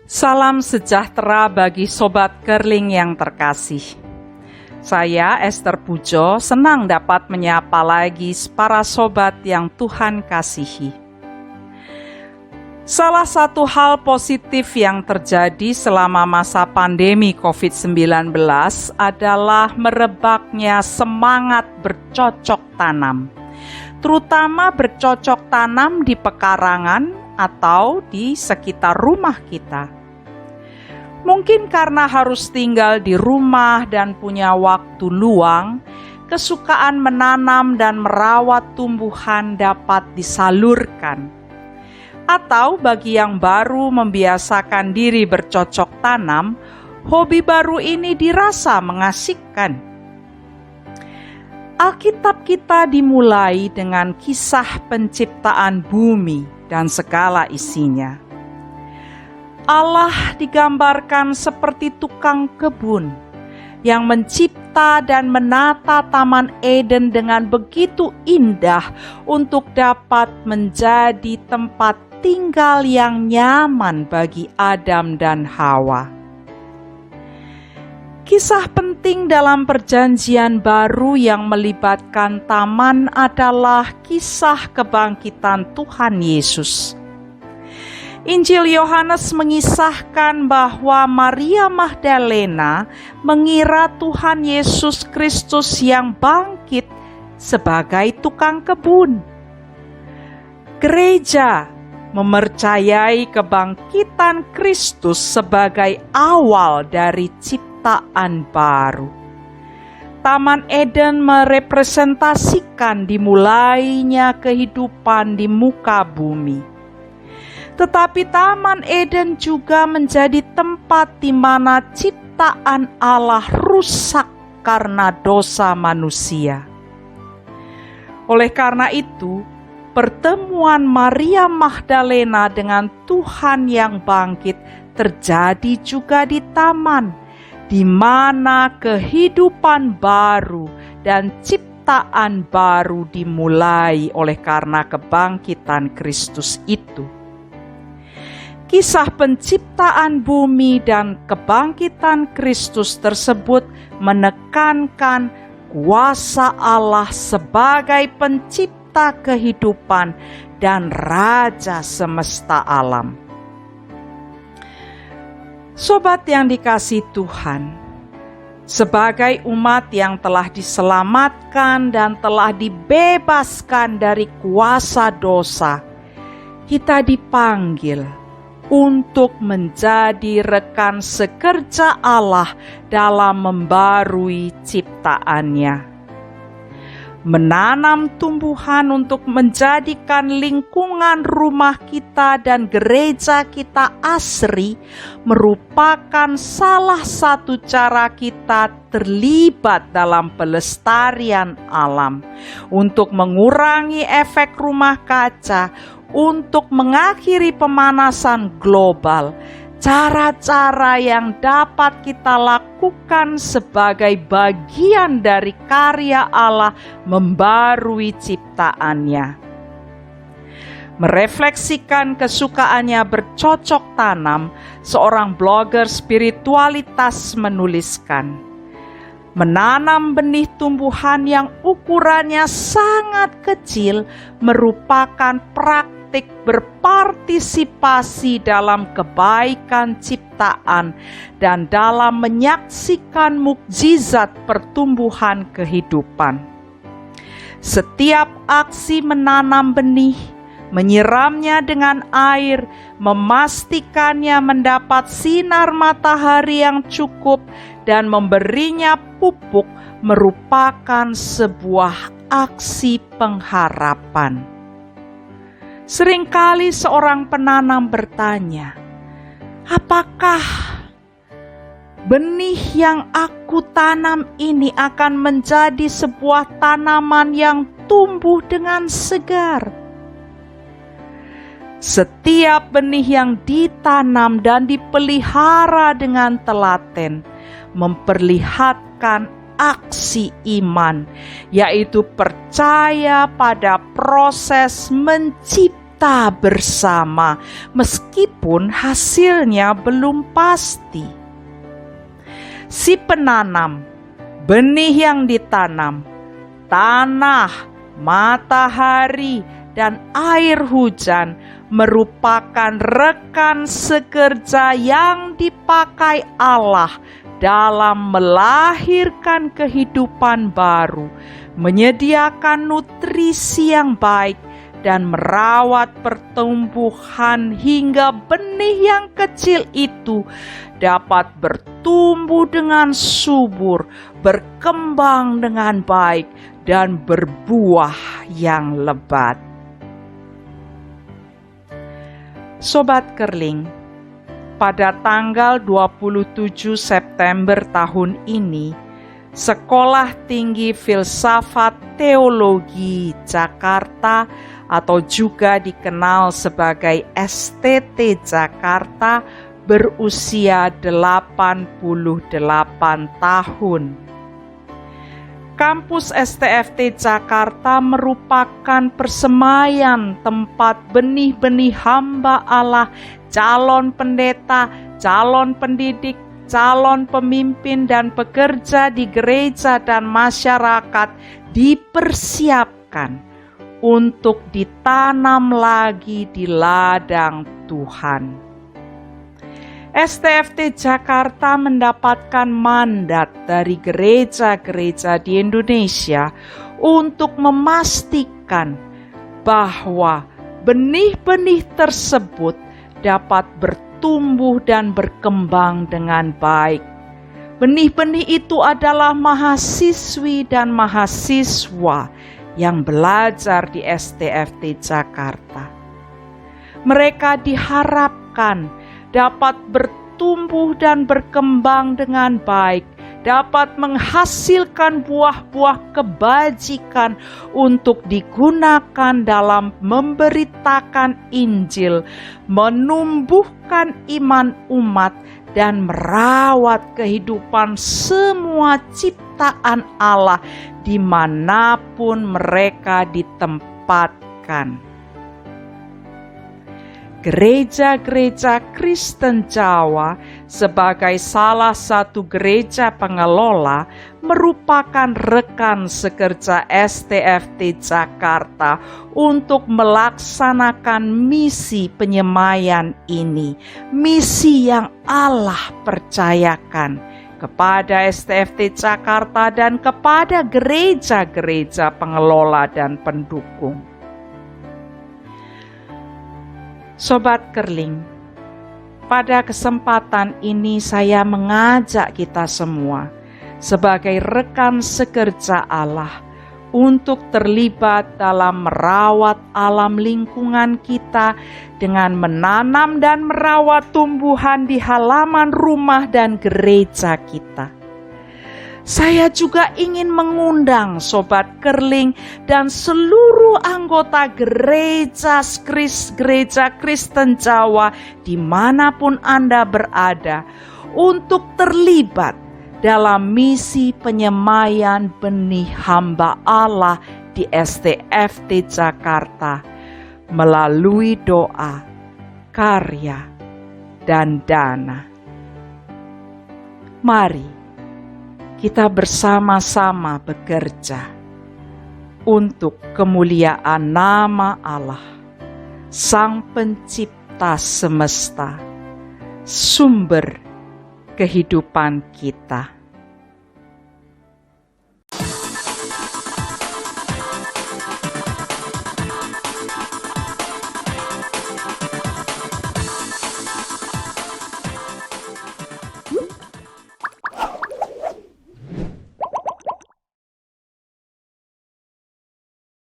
Salam sejahtera bagi Sobat Kerling yang terkasih. Saya, Esther Pujo, senang dapat menyapa lagi para sobat yang Tuhan kasihi. Salah satu hal positif yang terjadi selama masa pandemi COVID-19 adalah merebaknya semangat bercocok tanam, terutama bercocok tanam di pekarangan atau di sekitar rumah kita. Mungkin karena harus tinggal di rumah dan punya waktu luang, kesukaan menanam dan merawat tumbuhan dapat disalurkan. Atau bagi yang baru membiasakan diri bercocok tanam, hobi baru ini dirasa mengasihkan. Alkitab kita dimulai dengan kisah penciptaan bumi dan segala isinya. Allah digambarkan seperti tukang kebun yang mencipta dan menata Taman Eden dengan begitu indah untuk dapat menjadi tempat tinggal yang nyaman bagi Adam dan Hawa. Kisah penting dalam Perjanjian Baru yang melibatkan taman adalah kisah kebangkitan Tuhan Yesus. Injil Yohanes mengisahkan bahwa Maria Magdalena mengira Tuhan Yesus Kristus yang bangkit sebagai tukang kebun. Gereja mempercayai kebangkitan Kristus sebagai awal dari ciptaan baru. Taman Eden merepresentasikan dimulainya kehidupan di muka bumi. Tetapi Taman Eden juga menjadi tempat di mana ciptaan Allah rusak karena dosa manusia. Oleh karena itu, pertemuan Maria Magdalena dengan Tuhan yang bangkit terjadi juga di taman, di mana kehidupan baru dan ciptaan baru dimulai oleh karena kebangkitan Kristus itu. Kisah penciptaan bumi dan kebangkitan Kristus tersebut menekankan kuasa Allah sebagai pencipta kehidupan dan raja semesta alam. Sobat yang dikasihi Tuhan, sebagai umat yang telah diselamatkan dan telah dibebaskan dari kuasa dosa, kita dipanggil untuk menjadi rekan sekerja Allah dalam membarui ciptaannya. Menanam tumbuhan untuk menjadikan lingkungan rumah kita dan gereja kita asri merupakan salah satu cara kita terlibat dalam pelestarian alam untuk mengurangi efek rumah kaca, untuk mengakhiri pemanasan global. Cara-cara yang dapat kita lakukan sebagai bagian dari karya Allah membarui ciptaannya. Merefleksikan kesukaannya bercocok tanam, seorang blogger spiritualitas menuliskan, menanam benih tumbuhan yang ukurannya sangat kecil merupakan praktik berpartisipasi dalam kebaikan ciptaan dan dalam menyaksikan mukjizat pertumbuhan kehidupan. Setiap aksi menanam benih, menyiramnya dengan air, memastikannya mendapat sinar matahari yang cukup, dan memberinya pupuk merupakan sebuah aksi pengharapan. Seringkali seorang penanam bertanya, apakah benih yang aku tanam ini akan menjadi sebuah tanaman yang tumbuh dengan segar? Setiap benih yang ditanam dan dipelihara dengan telaten memperlihatkan aksi iman, yaitu percaya pada proses mencipta kita bersama, meskipun hasilnya belum pasti. Si penanam, benih yang ditanam, tanah, matahari, dan air hujan merupakan rekan sekerja yang dipakai Allah dalam melahirkan kehidupan baru, menyediakan nutrisi yang baik, dan merawat pertumbuhan hingga benih yang kecil itu dapat bertumbuh dengan subur, berkembang dengan baik, dan berbuah yang lebat. Sobat Kerling, pada tanggal 27 September tahun ini, Sekolah Tinggi Filsafat Teologi Jakarta atau juga dikenal sebagai STT Jakarta berusia 88 tahun. Kampus STFT Jakarta merupakan persemaian tempat benih-benih hamba Allah, calon pendeta, calon pendidik, calon pemimpin dan pekerja di gereja dan masyarakat dipersiapkan untuk ditanam lagi di ladang Tuhan. STFT Jakarta mendapatkan mandat dari gereja-gereja di Indonesia untuk memastikan bahwa benih-benih tersebut dapat bertumbuh dan berkembang dengan baik. Benih-benih itu adalah mahasiswi dan mahasiswa yang belajar di STFT Jakarta. Mereka diharapkan dapat bertumbuh dan berkembang dengan baik, dapat menghasilkan buah-buah kebajikan untuk digunakan dalam memberitakan Injil, menumbuhkan iman umat, dan merawat kehidupan semua ciptaan Allah dimanapun mereka ditempatkan. Gereja-gereja Kristen Jawa sebagai salah satu gereja pengelola merupakan rekan sekerja STFT Jakarta untuk melaksanakan misi penyemaian ini, misi yang Allah percayakan kepada STFT Jakarta dan kepada gereja-gereja pengelola dan pendukung. Sobat Kerling, pada kesempatan ini saya mengajak kita semua sebagai rekan sekerja Allah untuk terlibat dalam merawat alam lingkungan kita dengan menanam dan merawat tumbuhan di halaman rumah dan gereja kita. Saya juga ingin mengundang Sobat Kerling dan seluruh anggota gereja Kristen Jawa dimanapun Anda berada untuk terlibat dalam misi penyemaian benih hamba Allah di STFT Jakarta melalui doa, karya, dan dana. Mari kita bersama-sama bekerja untuk kemuliaan nama Allah, Sang Pencipta semesta, sumber kehidupan kita.